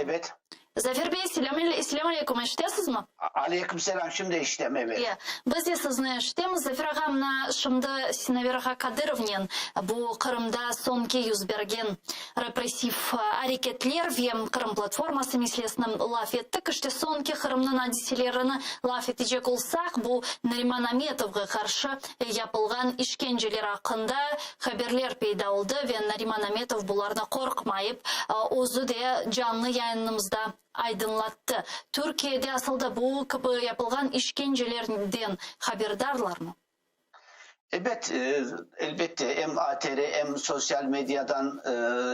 Evet. Zafer Bey, selam aleyküm, işitesiniz mi? Aleykümselam, şimdi işlem, evet. Biz de sizni işitemiz. Zafer ağamna şimdi Sinaverha Kadyrov'nin bu Kırım'da sonki yüz bergen repressif hareketler ve Kırım platforması meselesini laf ettik. İşte sonki Kırım'ın hadiselerini laf edecek olsak, bu Nariman Ametov'a karşı yapılgan işkenceler hakkında haberler peyda oldu ve Nariman Ametov bularına korkmayıp özü de canlı yayınımızda aydınlattı. Türkiye'de aslında bu gibi yapılgan işkencelerden haberdarlar mı? Evet, elbette hem ATR hem sosyal medyadan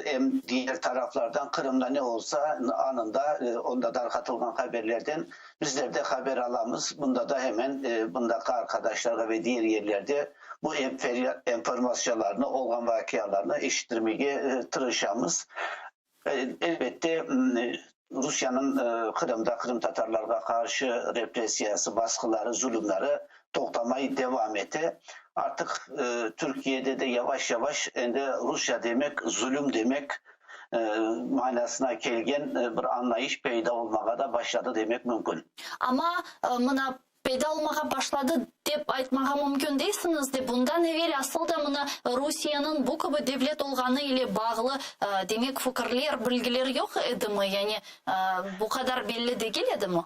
hem diğer taraflardan Kırım'da ne olsa anında onda da katılgan haberlerden bizler de haber alamız. Bunda da hemen bundaki arkadaşlara ve diğer yerlerde bu enformasyonlarını, olgan vakialarını eşittirmeye tırışamız. Elbette Rusya'nın Kırım'da Kırım Tatarlarına karşı represiyası, baskıları, zulümleri toplamayı devam etti. Artık Türkiye'de de yavaş yavaş Rusya demek, zulüm demek manasına gelgen bir anlayış peyda olmaya da başladı demek mümkün. Ama buna peyda olmaya başladı dep aytmağa mümkün değilsiniz de bundan evvel aslında buna Rusya'nın bu gibi devlet olganı ile bağlı demek fikirler, bilgiler yok idi mi? Yani bu kadar belli değil mi?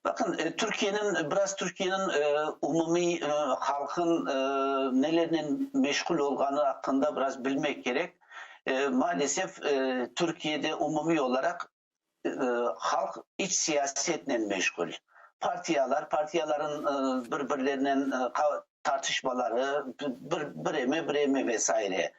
Bakın Türkiye'nin umumi halkın nelerinin meşgul olganı hakkında biraz bilmek gerek. Maalesef Türkiye'de umumi olarak halk iç siyasetle meşgul. Partiyaların birbirlerinin tartışmaları, bir eme vesaire.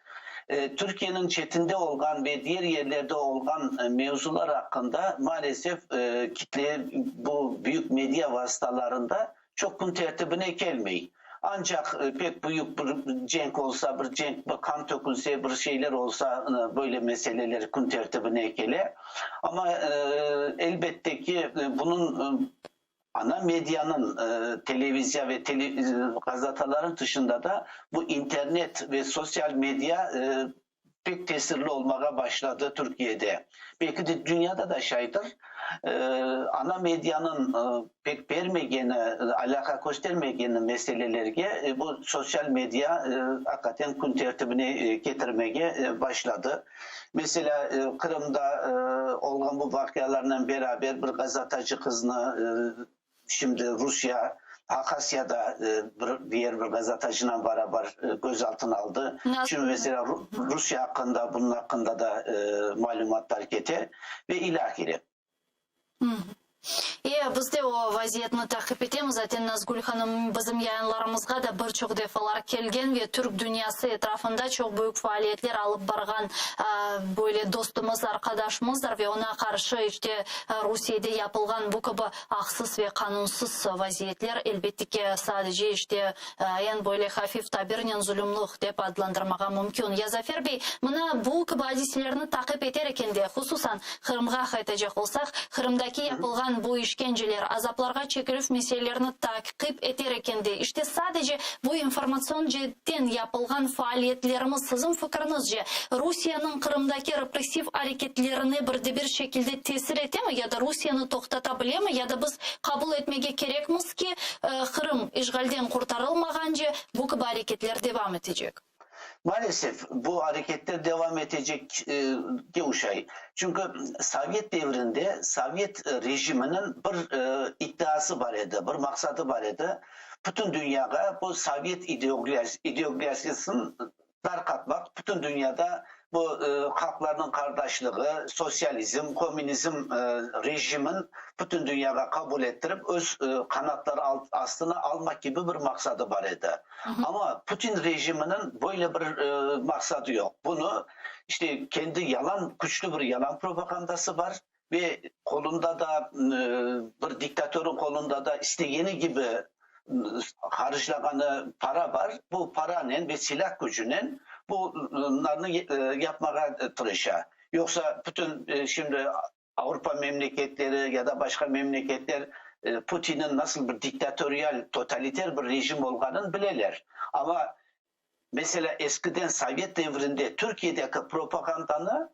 Türkiye'nin çetinde olgan ve diğer yerlerde olgan mevzular hakkında maalesef kitle bu büyük medya vasıtalarında çok kun tertibine gelmeyi. Ancak pek büyük bir cenk olsa, bir kan tökülse, bir şeyler olsa böyle meseleleri kun tertibine gele. Ama elbette ki bunun ana medyanın televizyon ve gazetelerin dışında da bu internet ve sosyal medya pek tesirli olmaya başladı Türkiye'de. Belki de dünyada da şaydır. Ana medyanın pek alaka göstermeyeceğini meselelerge bu sosyal medya hakikaten kun tertibine getirmeye başladı. Mesela Kırım'da olan bu vakalarla beraber bir gazeteci kızını şimdi Rusya Hakasya'da diğer bir gazeteciyle beraber gözaltına aldı. Şimdi mesela Rusya hakkında bunun hakkında da malumatlar getir ve ilahiri. Biz de o vaziyetini takip etemiz. Zaten Nazgul Hanım bizim yayınlarımızga da birçok defalar kelgen ve Türk dünyası etrafında çok büyük faaliyetler alıp bargan böyle dostumuz, arkadaşımızdır ve ona karşı işte Rusya'da yapılgan bu gibi haksız ve kanunsuz vaziyetler elbette ki sadece işte en böyle hafif tabirle zulümlük dep adlandırmağa mümkün. Ya Zafer Bey, buna bu gibi hadiselerini takip ederken de hususan Kırım'a qaytacak olsak, Kırım'daki yapılgan bu işkenceler, azaplarga çekilif meselelerini takip ederken de işte sadece bu informasyon cidden yapılgan faaliyetlerimiz sizin fikrinizce Rusya'nın Kırım'daki represif hareketlerini bir şekilde tesir ete mi ya da Rusya'nı toktatabilir mi ya da biz kabul etmeye gerekmiz ki Kırım işgalden kurtarılmaganca bu gibi hareketler devam edecek? Maalesef bu hareketler devam edecek Gevşay. Çünkü Sovyet devrinde Sovyet rejiminin bir iddiası var idi, bir maksadı var idi. Bütün dünyaya bu Sovyet ideolojisini katmak, bütün dünyada bu halkların kardeşliği, sosyalizm, komünizm rejimin bütün dünyaya kabul ettirip öz kanatları aslına almak gibi bir maksadı var idi. Ama Putin rejiminin böyle bir maksadı yok. Bunu işte kendi güçlü bir yalan propagandası var ve kolunda da bir diktatörün kolunda da isteyeni gibi harcaganı para var. Bu paranın ve silah gücünün bunlarını yapmaya tırışa. Yoksa bütün şimdi Avrupa memleketleri ya da başka memleketler Putin'in nasıl bir diktatöryal, totaliter bir rejim olduğunu bilirler. Ama mesela eskiden Sovyet devrinde Türkiye'deki propagandanı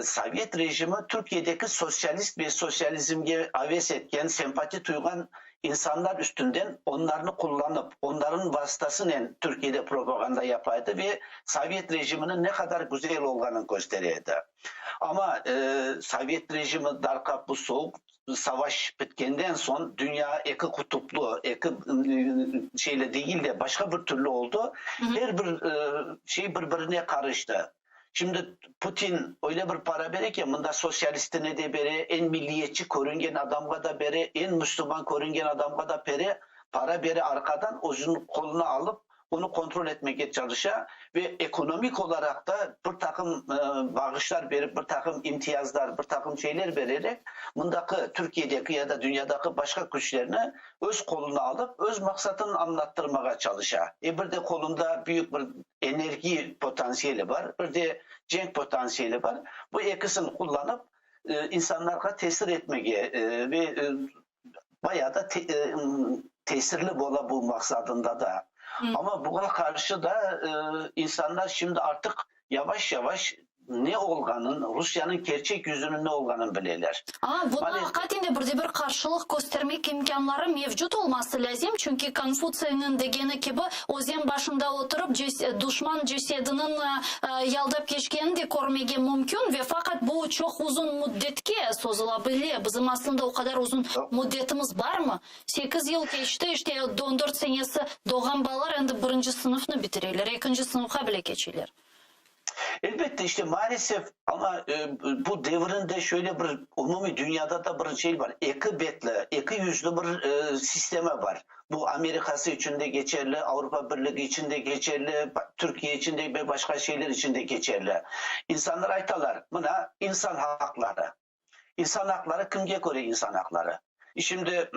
Sovyet rejimi Türkiye'deki sosyalist ve sosyalizmge aves etken, sempati duygan insanlar üstünden onlarını kullanıp onların vasıtasıyla Türkiye'de propaganda yapaydı ve Sovyet rejiminin ne kadar güzel olduğunu gösteriyordu. Ama Sovyet rejimi darkap bu soğuk savaş bitkenden son dünya iki kutuplu, iki şeyle değil de başka bir türlü oldu. Her bir şey birbirine karıştı. Şimdi Putin öyle bir para verir ki bunda sosyalistine de beri, en milliyetçi korungen adamga da beri, en Müslüman korungen adamga da beri para beri arkadan onun koluna alıp onu kontrol etmeye çalışa ve ekonomik olarak da bir takım bağışlar verip bir takım imtiyazlar, bir takım şeyler vererek bundaki Türkiye'deki ya da dünyadaki başka güçlerini öz koluna alıp öz maksatını anlattırmaya çalışa. Bir de kolunda büyük bir enerji potansiyeli var, bir de cenk potansiyeli var. Bu ikisini kullanıp insanlara tesir etmeye ve bayağı da tesirli bola bu maksadında da. Ama buna karşı da insanlar şimdi artık yavaş yavaş ne olganın, Rusya'nın gerçek yüzünün ne olganın bilirler. Ama buna hakikaten de bir karşılık göstermek imkanları mevcut olması lazım. Çünkü Konfutsiy'nin degeni gibi ozen başında oturup düşman cesedinin yaldap geçkenini de görmege mümkün ve fakat bu çok uzun müddetke sozulabilir. Bizim aslında o kadar uzun müddetimiz var mı? 8 yıl geçti, işte 14 senesi doğan balalar endi 1. sınıfını bitirirler, 2. sınıfa bile geçirler. Elbette işte maalesef ama bu devrinde şöyle bir umumi dünyada da bir şey var. Eki betli, eki yüzlü bir sisteme var. Bu Amerika'sı için de geçerli, Avrupa Birliği için de geçerli, Türkiye için de ve başka şeyler için de geçerli. İnsanlar aytalar buna insan hakları. İnsan hakları kimge göre insan hakları? Şimdi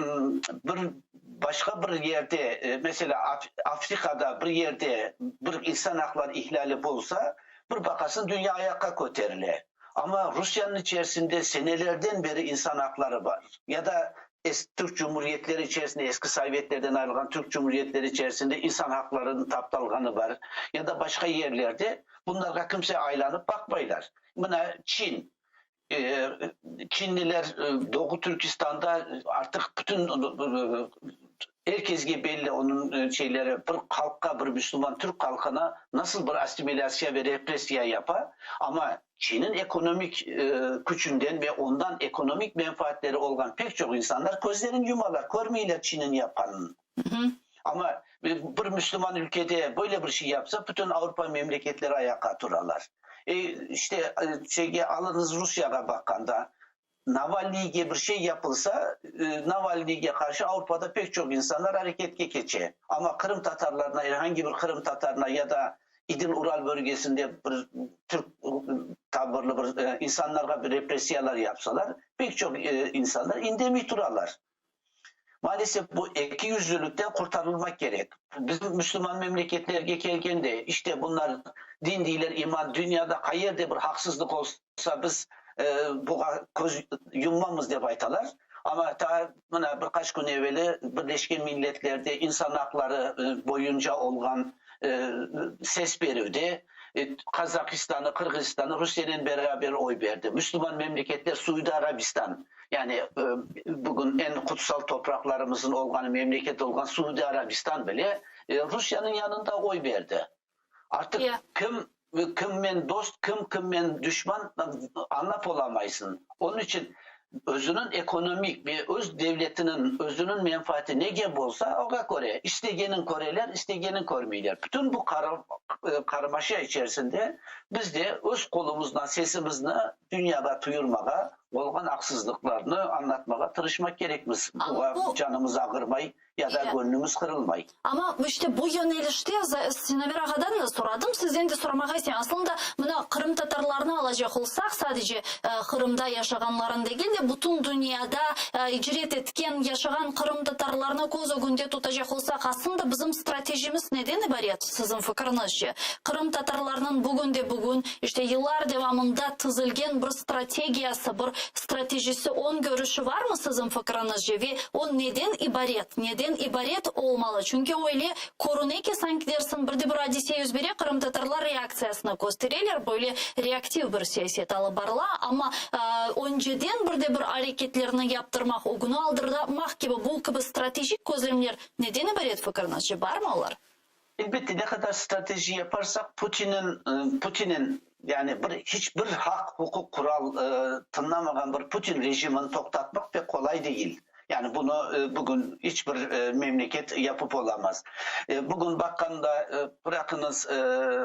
başka bir yerde mesela Afrika'da bir yerde bir insan hakları ihlali olsa bir bakasın dünya ayağa koterilir. Ama Rusya'nın içerisinde senelerden beri insan hakları var. Ya da Türk Cumhuriyetleri içerisinde eski Sovyetlerden ayrılan Türk Cumhuriyetleri içerisinde insan haklarının tapdalganı var. Ya da başka yerlerde bunlara kimse aylanıp bakmaylar. Buna Çin. Çinliler Doğu Türkistan'da artık bütün herkes gibi belli onun şeyleri bir halka, bir Müslüman Türk halkına nasıl bir asimilasyon ve represiya yapar ama Çin'in ekonomik gücünden ve ondan ekonomik menfaatleri olan pek çok insanlar gözlerini yumarlar, görmeyiler Çin'in yapanını. Ama bir Müslüman ülkede böyle bir şey yapsa bütün Avrupa memleketleri ayağa durarlar. İşte alınız Rusya'ya bakanda Navalny'ye bir şey yapılsa Navalny'ye karşı Avrupa'da pek çok insanlar harekete geçer. Ama Kırım Tatarlarına herhangi bir Kırım Tatarına ya da İdil-Ural bölgesinde bir Türk tabırlı bir insanlara bir represiyalar yapsalar pek çok insanlar indemi durarlar. Maalesef bu ikiyüzlülükten kurtarılmak gerek. Bizim Müslüman memleketlerge gelgende işte bunlar din değiller, iman, dünyada hayırda bir haksızlık olsa biz bu göz yummamız diye baytalar. Ama daha birkaç gün evveli Birleşmiş Milletler'de insan hakları boyunca olan ses verildi. Kazakistan'ı, Kırgızistan'ı Rusya'nın beraber oy verdi. Müslüman memleketler Suudi Arabistan. Yani bugün en kutsal topraklarımızın olan memleket olan Suudi Arabistan bile Rusya'nın yanında oy verdi. Artık kim men dost, kim men düşman anlap olamayısın. Onun için özünün ekonomik ve öz devletinin özünün menfaati ne gibi olsa oga Kore. İstegenin Koreler, istegenin Kormeyler. Bütün bu karmaşa içerisinde biz de öz kolumuzdan sesimizni dünyada duyurmaya, olgan haksızlıklarını anlatmaya tırışmak gerekmez. Bu canımız ağırmay ya da gönlümüz kırılmay. Ama işte bu yönelişte Sinaverahadan da soradım. Sizden de sormak istiyorum. Aslında buna Kırım Tatarlarını alacak olsak sadece Kırım'da yaşayanların değil de bütün dünyada icret etken yaşayan Kırım Tatarlarını göz önünde tutacak olsak aslında bizim stratejimiz neden ibaret sizin fikrinizce? Kırım Tatarlarının bugün işte yıllar devamında tızılgen bir stratejisi, bir stratejisi, on görüşü var mı sizin fikrinizce ve o neden ibaret? Neden sanksiyalarydan ibaret olmalı. Çünkü öyle koronaki sanksiyalardan bir hadise yüz bere Kırım Tatarlar reaksiyasını gösterirler. Böyle reaktif bir siyaset alıp barla ama önceden bir hareketlerini yaptırmak, ogunu aldırmak gibi bu gibi stratejik gözlemler neden ibaret fikrinizce var mı onlar? Elbette ne kadar strateji yaparsak Putin'in yani hiçbir hak, hukuk, kural tınlamayan bir Putin rejimini toktatmak pek kolay değil. Yani bunu bugün hiçbir memleket yapıp olamaz. Bugün bakkan da bırakınız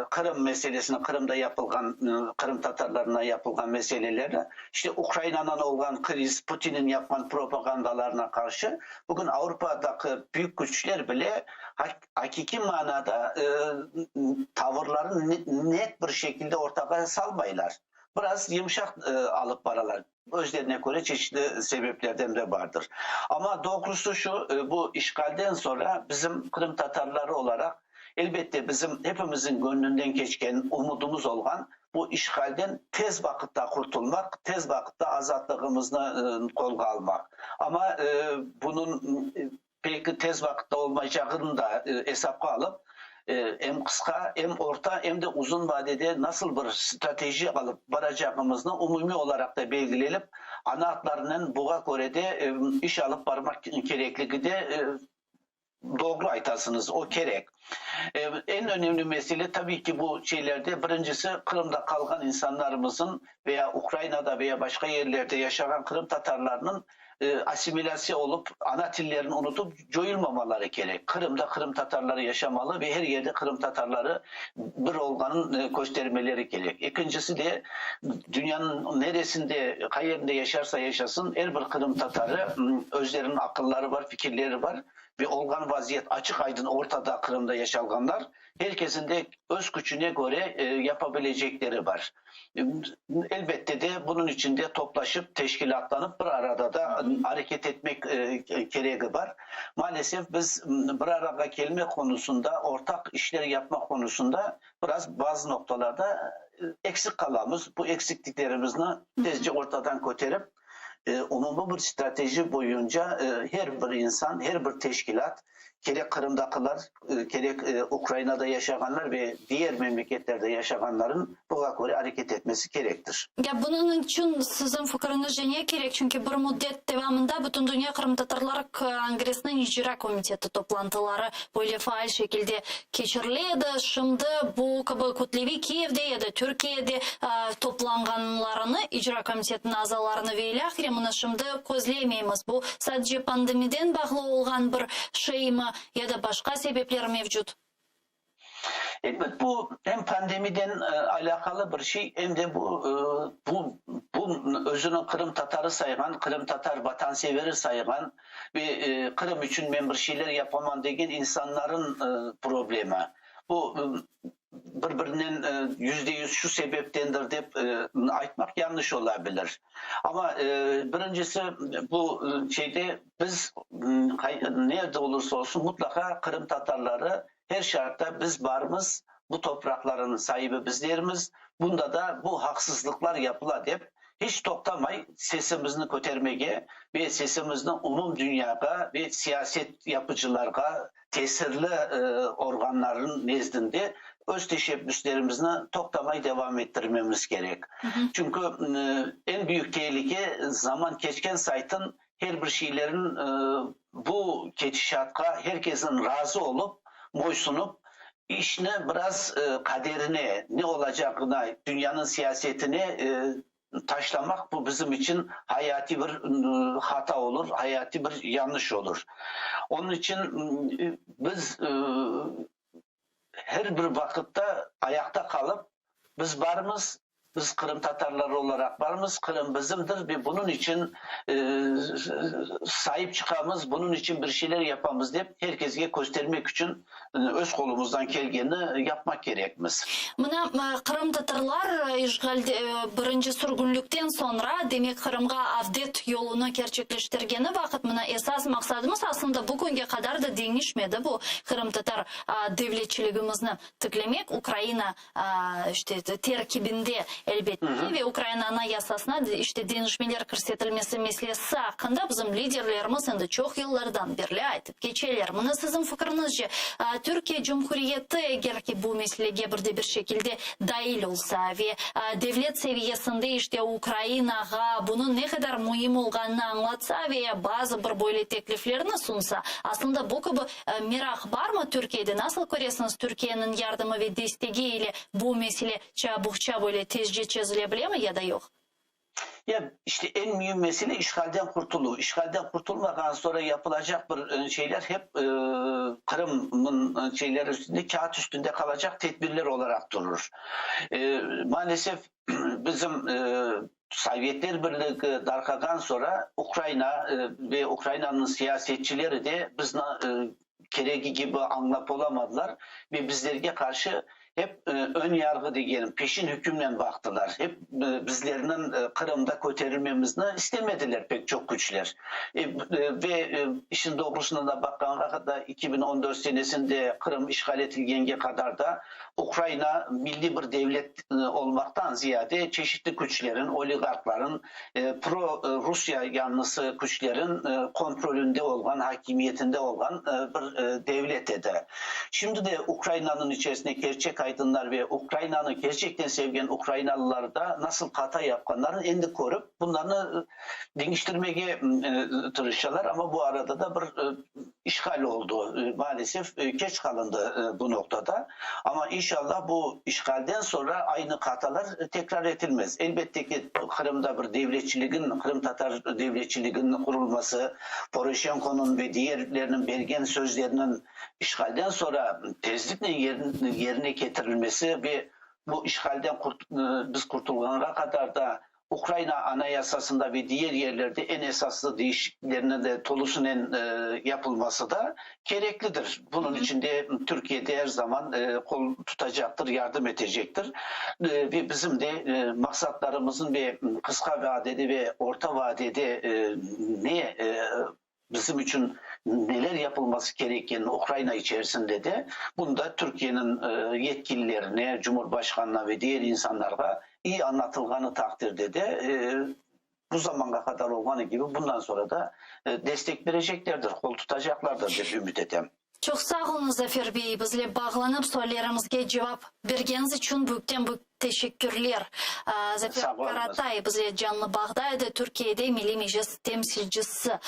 Kırım meselesine, Kırım'da yapılgan, Kırım Tatarlarına yapılgan meselelerine, işte Ukrayna'nın olan kriz, Putin'in yapan propagandalarına karşı bugün Avrupa'daki büyük güçler bile hakiki manada tavırlarını net bir şekilde ortaya salmaylar. Biraz yumuşak alıp paralar. Özlerine göre çeşitli sebeplerden de vardır. Ama doğrusu şu, bu işgalden sonra bizim Kırım Tatarları olarak elbette bizim hepimizin gönlünden geçen umudumuz olan bu işgalden tez vakitte kurtulmak, tez vakitte azadlığımızı kolga almak. Ama bunun peki tez vakitte olmayacağını da hesapka alıp hem kısa hem orta hem de uzun vadede nasıl bir strateji alıp varacağımızı umumi olarak da belirlenip ana hatlarının buğa göre de iş alıp varmak gerekli de doğru aytasınız, o gerek. En önemli mesele tabii ki bu şeylerde birincisi Kırım'da kalan insanlarımızın veya Ukrayna'da veya başka yerlerde yaşayan Kırım Tatarlarının asimilasyon olup ana tillerini unutup coyulmamaları gerek. Kırım'da Kırım Tatarları yaşamalı ve her yerde Kırım Tatarları bir olganın göstermeleri gerek. İkincisi de dünyanın neresinde, yerinde yaşarsa yaşasın her bir Kırım Tatarı özlerinin akılları var, fikirleri var ve olgan vaziyet açık aydın ortada Kırım'da yaşalganlar. Herkesin de öz gücüne göre yapabilecekleri var. Elbette de bunun içinde toplaşıp teşkilatlanıp bir arada da hareket etmek gereği var. Maalesef biz bir arada gelme konusunda, ortak işler yapma konusunda biraz bazı noktalarda eksik kalamız. Bu eksikliklerimizi tezce ortadan götürüp umumi bir strateji boyunca her bir insan, her bir teşkilat, gerek Kırım'dakiler, gerek Ukrayna'da yaşayanlar ve diğer memleketlerde yaşayanların buna göre hareket etmesi gerektir. Ya bunun için sizin fikriniz ne gerek? Çünkü bir müddet devamında bütün Dünya Kırım Tatarları Kongresi'nin icra komiteti toplantıları böyle faal şekilde geçirildi. Şimdi bu Kutlevi Kiev'de ya da Türkiye'de toplanganlarını, icra komitetinin azalarını ve bunu şimdi közleyemeyiz. Bu sadece pandemiden bağlı olan bir şey mi ya da başka sebepler mevcut? Evet, bu hem pandemiden alakalı bir şey hem de bu özünü Kırım Tatarı sayılan, Kırım Tatar vatanseveri sayılan ve Kırım için ben bir şeyler yapamam diyen insanların problemi. Bu birbirinin %100 şu sebeptendir deyip aytmak yanlış olabilir. Ama birincisi bu şeyde biz nerede olursa olsun mutlaka Kırım Tatarları her şartta biz varımız, bu toprakların sahibi bizlerimiz. Bunda da bu haksızlıklar yapıla deyip hiç toktamay sesimizni kötermege ve sesimizni umum dünyaya ve siyaset yapıcılarga tesirli organların nezdinde öz teşebbüslerimizni toktamay devam ettirmemiz gerek. Çünkü en büyük tehlike zaman geçken saytın her bir şeylerin bu geçişatka herkesin razı olup moysunup işini biraz kaderine ne olacağına, dünyanın siyasetine taşlamak bu bizim için hayati bir hata olur, hayati bir yanlış olur. Onun için biz her bir vakitte ayakta kalıp biz varımız, biz Kırım Tatarları olarak varımız, Kırım bizimdir ve bunun için sahip çıkamız, bunun için bir şeyler yapamız deyip herkese göstermek için öz kolumuzdan gelgeni yapmak gerekmiz. Buna Kırım Tatarlar işgalde birinci sürgünlükten sonra demek Kırım'a avdet yolunu gerçekleştirgeni vakit buna esas maksadımız aslında bugüne kadar da değişmedi bu Kırım Tatar devletçiliğimizni tıklamak, Ukrayna işte terkibinde elbette ve Ukrayna anayasasına işte denişmeler kırsetilmesi meselesi hakkında bizim liderlerimiz indi çok yıllardan beri aytıp geçerler. Bunu sizin fikrinizce Türkiye Cumhuriyeti eğer ki bu meseleye bir şekilde dahil olsa ve devlet seviyesinde işte Ukrayna'ga bunun ne kadar mühim olduğunu anlatsa ve bazı bir böyle tekliflerini sunsa aslında bu gibi merak var mı Türkiye'de? Nasıl görüyorsunuz Türkiye'nin yardımı ve desteğiyle bu mesele çabukça böyle tezce çözülebilir mi ya da yok? Ya işte en mühim mesele işgalden kurtuluğu. İşgalden kurtulmadan sonra yapılacak bir şeyler hep Kırım'ın şeyler üstünde, kağıt üstünde kalacak tedbirler olarak durur. Maalesef bizim Sovyetler Birliği darkadan sonra Ukrayna ve Ukrayna'nın siyasetçileri de bizle keregi gibi anlap olamadılar ve bizlerine karşı hep ön yargı diyelim, peşin hükümle baktılar. Hep bizlerinin Kırım'da kötürülmemizni istemediler pek çok güçler. Ve işin doğrusuna da bakana kadar 2014 senesinde Kırım işgal edilgenge kadar da Ukrayna milli bir devlet olmaktan ziyade çeşitli güçlerin, oligarkların, pro-Rusya yanlısı güçlerin kontrolünde olan, hakimiyetinde olan bir devlet ede. Şimdi de Ukrayna'nın içerisinde gerçek aydınlar ve Ukrayna'nı gerçekten sevgen Ukraynalılar da nasıl hata yapkanların endi korup bunları değiştirmeye tırışıyorlar ama bu arada da bir işgal oldu. Maalesef geç kalındı bu noktada. Ama inşallah bu işgalden sonra aynı hatalar tekrar edilmez. Elbette ki Kırım'da bir devletçiliğin, Kırım Tatar devletçiliğinin kurulması, Poroshenko'nun ve diğerlerinin belgen sözlerinin işgalden sonra tezlikle yerine getirilmesi ve bu işgalden biz kurtulana kadar da Ukrayna anayasasında ve diğer yerlerde en esaslı değişikliklerine de tolusunen yapılması da gereklidir. Bunun için de Türkiye'de her zaman kol tutacaktır, yardım edecektir. Ve bizim de maksatlarımızın ve kısa vadede ve orta vadede bizim için neler yapılması gereken Ukrayna içerisinde de bunda Türkiye'nin yetkililerine, Cumhurbaşkanına ve diğer insanlara iyi anlatılganı takdirde de bu zamana kadar olmanı gibi bundan sonra da destek vereceklerdir, kol tutacaklardır diye ümit edem. Çok sağ olun Zafer Bey. Bizle bağlanıp sorularımızga cevap vergeniz için büyükten büyük teşekkürler. Zafer Karatay bizle canlı bağdaydı. Türkiye'de Milli Meclis temsilcisi.